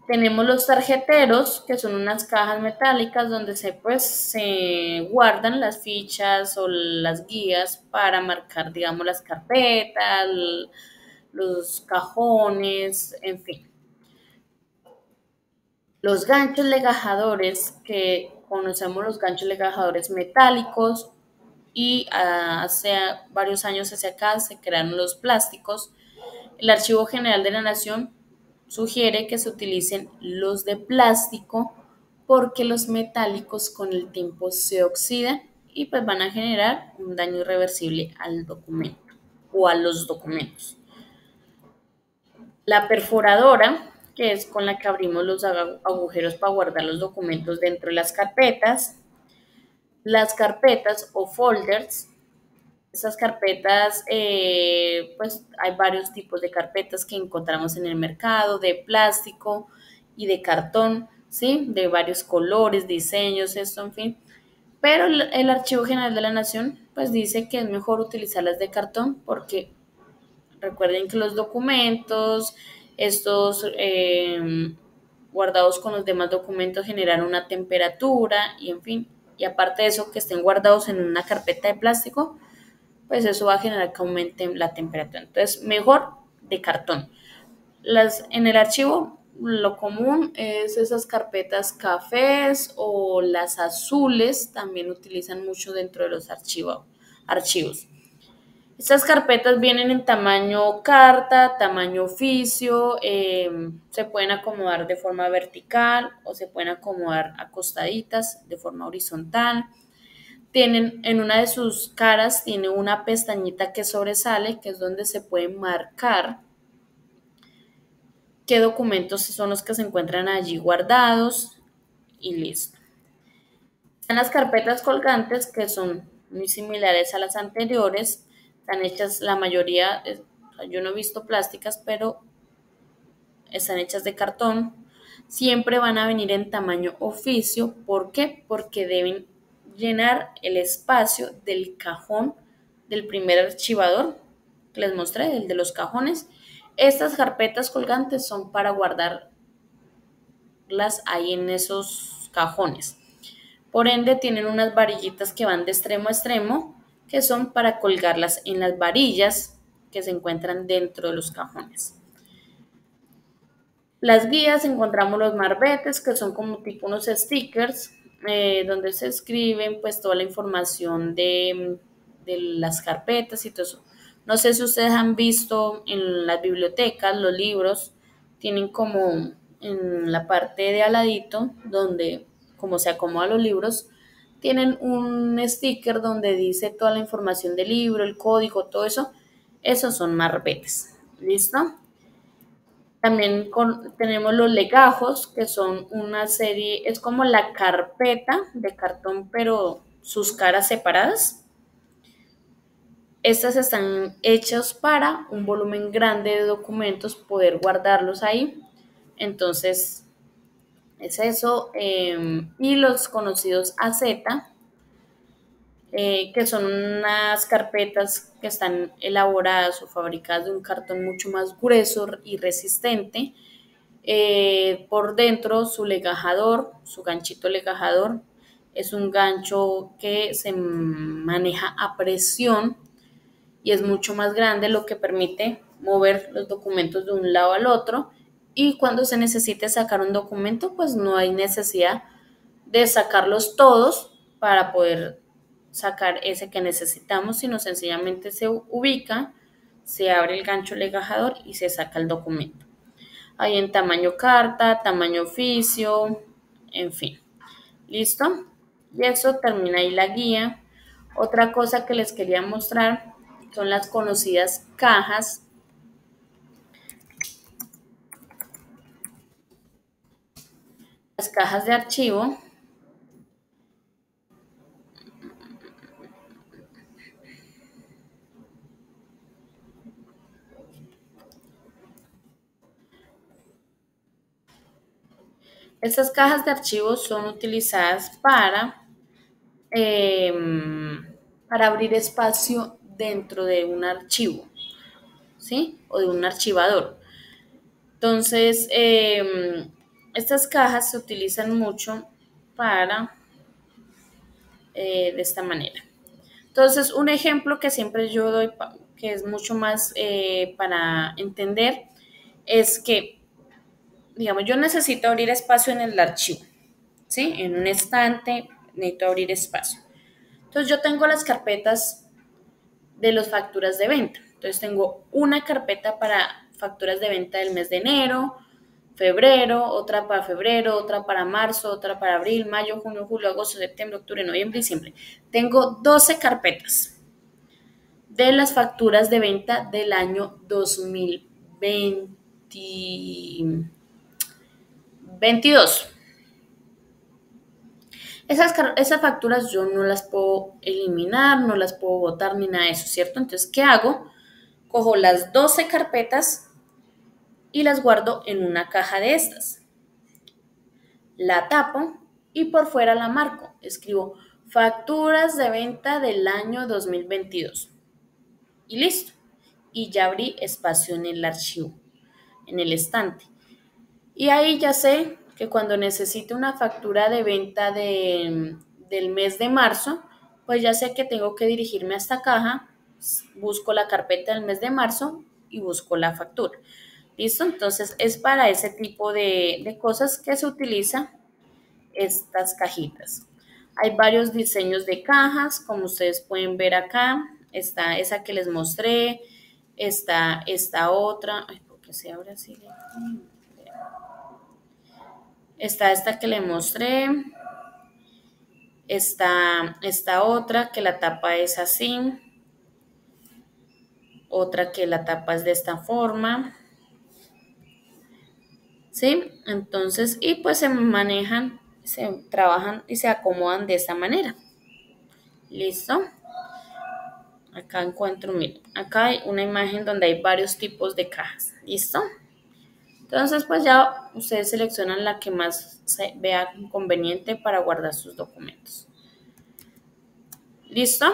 Tenemos los tarjeteros, que son unas cajas metálicas donde se guardan las fichas o las guías para marcar, digamos, las carpetas, los cajones, en fin. Los ganchos legajadores, que conocemos los ganchos legajadores metálicos y hace varios años hacia acá se crearon los plásticos. El Archivo General de la Nación sugiere que se utilicen los de plástico porque los metálicos con el tiempo se oxidan y pues van a generar un daño irreversible al documento o a los documentos. La perforadora, que es con la que abrimos los agujeros para guardar los documentos dentro de las carpetas o folders. Esas carpetas, pues hay varios tipos de carpetas que encontramos en el mercado, de plástico y de cartón, ¿sí? De varios colores, diseños, esto, en fin. Pero el Archivo General de la Nación, pues dice que es mejor utilizarlas de cartón porque recuerden que los documentos, estos guardados con los demás documentos generan una temperatura y en fin, y aparte de eso, que estén guardados en una carpeta de plástico, pues eso va a generar que aumente la temperatura. Entonces, mejor de cartón. En el archivo, lo común es esas carpetas cafés o las azules, también utilizan mucho dentro de los archivos. Estas carpetas vienen en tamaño carta, tamaño oficio, se pueden acomodar de forma vertical o se pueden acomodar acostaditas de forma horizontal. Tienen en una de sus caras, tiene una pestañita que sobresale, que es donde se puede marcar qué documentos son los que se encuentran allí guardados y listo. Están las carpetas colgantes que son muy similares a las anteriores, están hechas la mayoría, yo no he visto plásticas, pero están hechas de cartón. Siempre van a venir en tamaño oficio. ¿Por qué? Porque deben llenar el espacio del cajón del primer archivador que les mostré, el de los cajones. Estas carpetas colgantes son para guardarlas ahí en esos cajones. Por ende, tienen unas varillitas que van de extremo a extremo, que son para colgarlas en las varillas que se encuentran dentro de los cajones. Las guías encontramos los marbetes, que son como tipo unos stickers, donde se escriben pues toda la información de las carpetas y todo eso. No sé si ustedes han visto en las bibliotecas, los libros, tienen como en la parte de aladito, donde como se acomodan los libros, tienen un sticker donde dice toda la información del libro, el código, todo eso. Esos son marbetes. ¿Listo? También tenemos los legajos, que son una serie, es como la carpeta de cartón, pero sus caras separadas. Estas están hechas para un volumen grande de documentos, poder guardarlos ahí. Entonces, es eso. Y los conocidos AZ, que son unas carpetas que están elaboradas o fabricadas de un cartón mucho más grueso y resistente. Por dentro su legajador, su ganchito legajador, es un gancho que se maneja a presión y es mucho más grande, lo que permite mover los documentos de un lado al otro, y cuando se necesite sacar un documento, pues no hay necesidad de sacarlos todos para poder sacar ese que necesitamos, sino sencillamente se ubica, se abre el gancho legajador y se saca el documento. Hay en tamaño carta, tamaño oficio, en fin. ¿Listo? Y eso termina ahí la guía. Otra cosa que les quería mostrar son las conocidas las cajas de archivo. Estas cajas de archivo son utilizadas eh, para abrir espacio dentro de un archivo, ¿sí? O de un archivador. Entonces, estas cajas se utilizan mucho para, de esta manera. Entonces, un ejemplo que siempre yo doy, que es mucho más para entender, es que, digamos, yo necesito abrir espacio en el archivo, ¿sí? En un estante necesito abrir espacio. Entonces yo tengo las carpetas de las facturas de venta. Entonces tengo una carpeta para facturas de venta del mes de enero, febrero, otra para febrero, otra para marzo, otra para abril, mayo, junio, julio, agosto, septiembre, octubre, noviembre, diciembre. Tengo 12 carpetas de las facturas de venta del año 2022. Esas facturas yo no las puedo eliminar, no las puedo botar ni nada de eso, ¿cierto? Entonces, ¿qué hago? Cojo las 12 carpetas y las guardo en una caja de estas. La tapo y por fuera la marco. Escribo facturas de venta del año 2022. Y listo. Y ya abrí espacio en el archivo, en el estante. Y ahí ya sé que cuando necesite una factura de venta del mes de marzo, pues ya sé que tengo que dirigirme a esta caja, busco la carpeta del mes de marzo y busco la factura. ¿Listo? Entonces es para ese tipo de cosas que se utiliza estas cajitas. Hay varios diseños de cajas, como ustedes pueden ver acá. Está esa que les mostré, está esta otra. Ay, ¿por qué se abre así? Está esta que le mostré. Está esta otra que la tapa es así. Otra que la tapa es de esta forma. ¿Sí? Entonces, y pues se manejan, se trabajan y se acomodan de esta manera. ¿Listo? Acá encuentro, miren, acá hay una imagen donde hay varios tipos de cajas. ¿Listo? Entonces, pues ya ustedes seleccionan la que más se vea conveniente para guardar sus documentos. ¿Listo?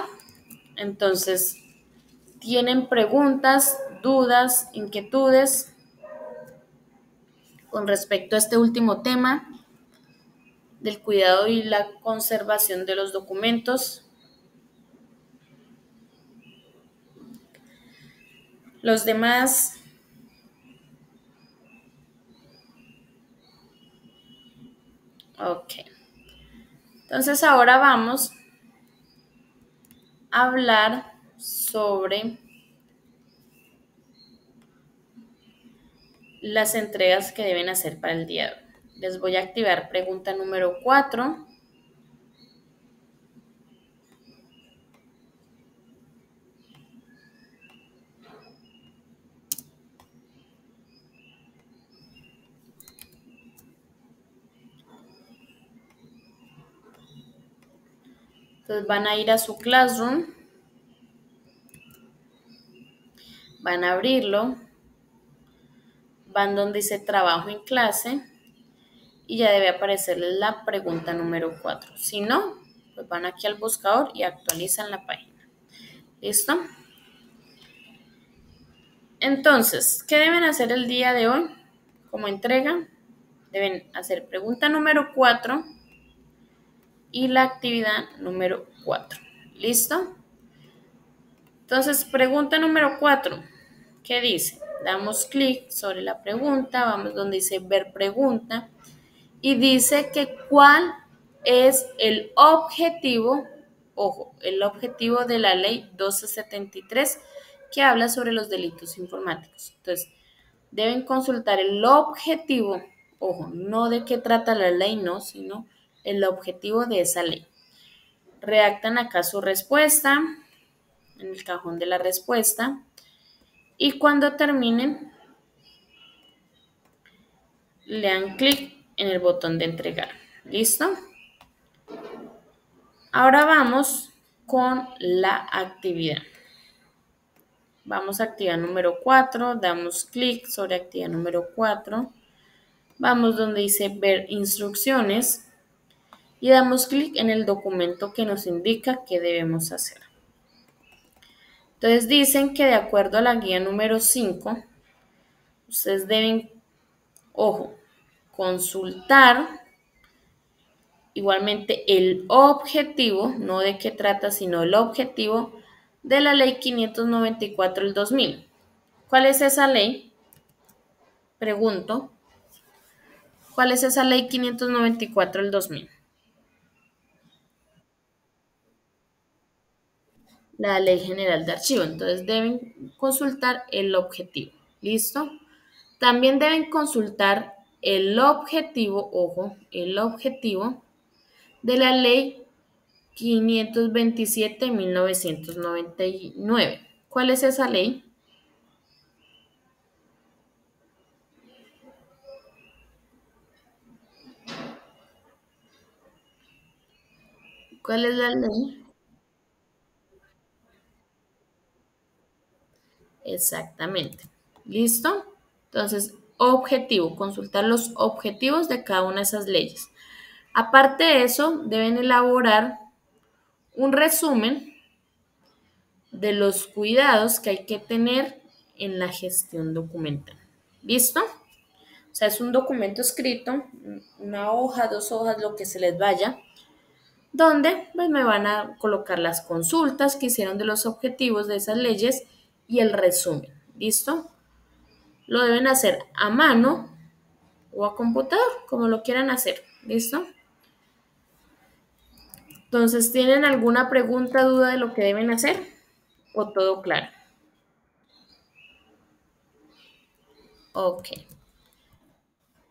Entonces, ¿tienen preguntas, dudas, inquietudes con respecto a este último tema del cuidado y la conservación de los documentos? Los demás, ok. Entonces ahora vamos a hablar sobre las entregas que deben hacer para el día de hoy. Les voy a activar pregunta número 4. Entonces van a ir a su Classroom, van a abrirlo, van donde dice trabajo en clase y ya debe aparecerles la pregunta número 4. Si no, pues van aquí al buscador y actualizan la página. ¿Listo? Entonces, ¿qué deben hacer el día de hoy como entrega? Deben hacer pregunta número 4 y la actividad número 4. ¿Listo? Entonces, pregunta número 4. ¿Qué dice? Damos clic sobre la pregunta, vamos donde dice ver pregunta y dice que cuál es el objetivo, ojo, el objetivo de la ley 1273 que habla sobre los delitos informáticos. Entonces, deben consultar el objetivo, ojo, no de qué trata la ley, no, sino el objetivo de esa ley. Redactan acá su respuesta en el cajón de la respuesta y cuando terminen le dan clic en el botón de entregar. ¿Listo? Ahora vamos con la actividad. Vamos a actividad número 4, damos clic sobre actividad número 4, vamos donde dice ver instrucciones y damos clic en el documento que nos indica qué debemos hacer. Entonces dicen que de acuerdo a la guía número 5, ustedes deben, ojo, consultar igualmente el objetivo, no de qué trata, sino el objetivo de la ley 594 del 2000. ¿Cuál es esa ley? Pregunto. ¿Cuál es esa ley 594 del 2000? la Ley General de Archivo. Entonces deben consultar el objetivo. ¿Listo? También deben consultar el objetivo, ojo, el objetivo de la Ley 527 de 1999. ¿Cuál es esa ley? ¿Cuál es la ley? Exactamente. ¿Listo? Entonces, objetivo, consultar los objetivos de cada una de esas leyes. Aparte de eso, deben elaborar un resumen de los cuidados que hay que tener en la gestión documental. ¿Listo? O sea, es un documento escrito, una hoja, dos hojas, lo que se les vaya, donde pues, me van a colocar las consultas que hicieron de los objetivos de esas leyes y el resumen. ¿Listo? Lo deben hacer a mano o a computador, como lo quieran hacer. ¿Listo? Entonces, ¿tienen alguna pregunta, duda de lo que deben hacer? ¿O todo claro? Ok.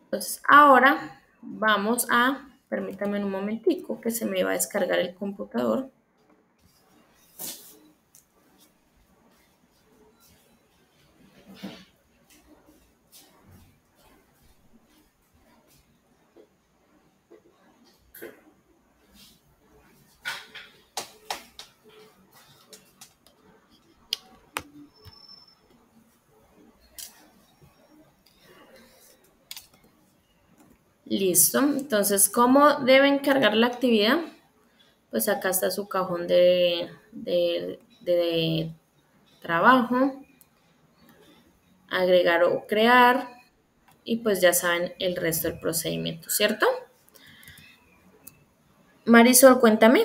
Entonces, ahora vamos a, permítame un momentico que se me va a descargar el computador. Listo. Entonces, ¿cómo deben cargar la actividad? Pues acá está su cajón de trabajo, agregar o crear, y pues ya saben el resto del procedimiento, ¿cierto? Marisol, cuéntame.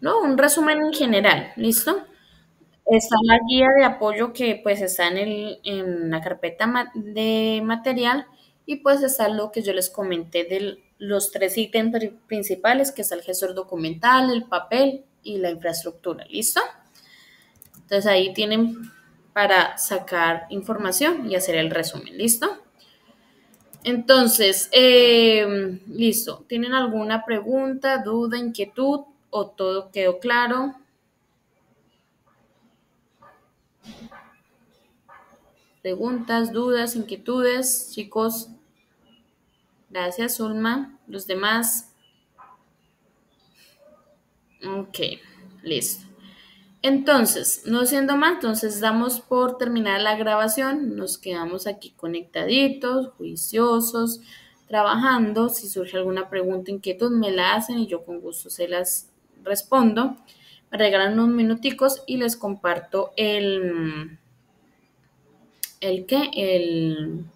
No, un resumen en general, ¿listo? Está la guía de apoyo que pues está en la carpeta de material y pues está lo que yo les comenté de los tres ítems principales, que es el gestor documental, el papel y la infraestructura, ¿listo? Entonces ahí tienen para sacar información y hacer el resumen, ¿listo? Entonces, listo. ¿Tienen alguna pregunta, duda, inquietud o todo quedó claro? Preguntas, dudas, inquietudes, chicos. Gracias, Ulma. Los demás. Ok, listo. Entonces, no siendo más, entonces damos por terminar la grabación. Nos quedamos aquí conectaditos, juiciosos, trabajando. Si surge alguna pregunta, inquietud, me la hacen y yo con gusto se las respondo. Me regalan unos minuticos y les comparto el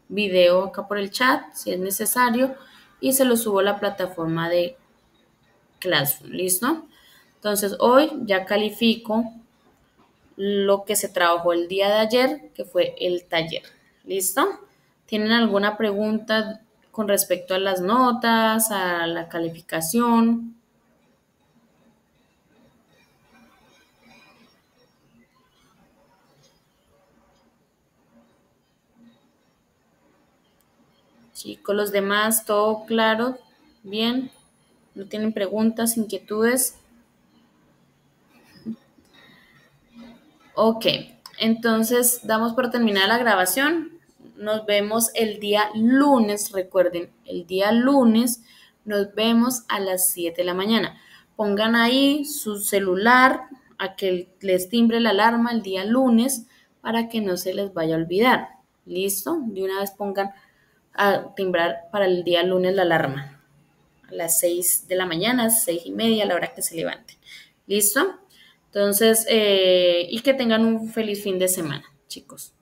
video acá por el chat, si es necesario, y se lo subo a la plataforma de Classroom, ¿listo? Entonces hoy ya califico lo que se trabajó el día de ayer, que fue el taller, ¿listo? ¿Tienen alguna pregunta con respecto a las notas, a la calificación? Chicos, los demás, todo claro, bien, no tienen preguntas, inquietudes. Ok, entonces damos por terminada la grabación. Nos vemos el día lunes, recuerden, el día lunes nos vemos a las 7 de la mañana. Pongan ahí su celular a que les timbre la alarma el día lunes para que no se les vaya a olvidar. ¿Listo? De una vez pongan a timbrar para el día lunes la alarma a las 6 de la mañana, 6:30, a la hora que se levanten. ¿Listo? Entonces, y que tengan un feliz fin de semana, chicos.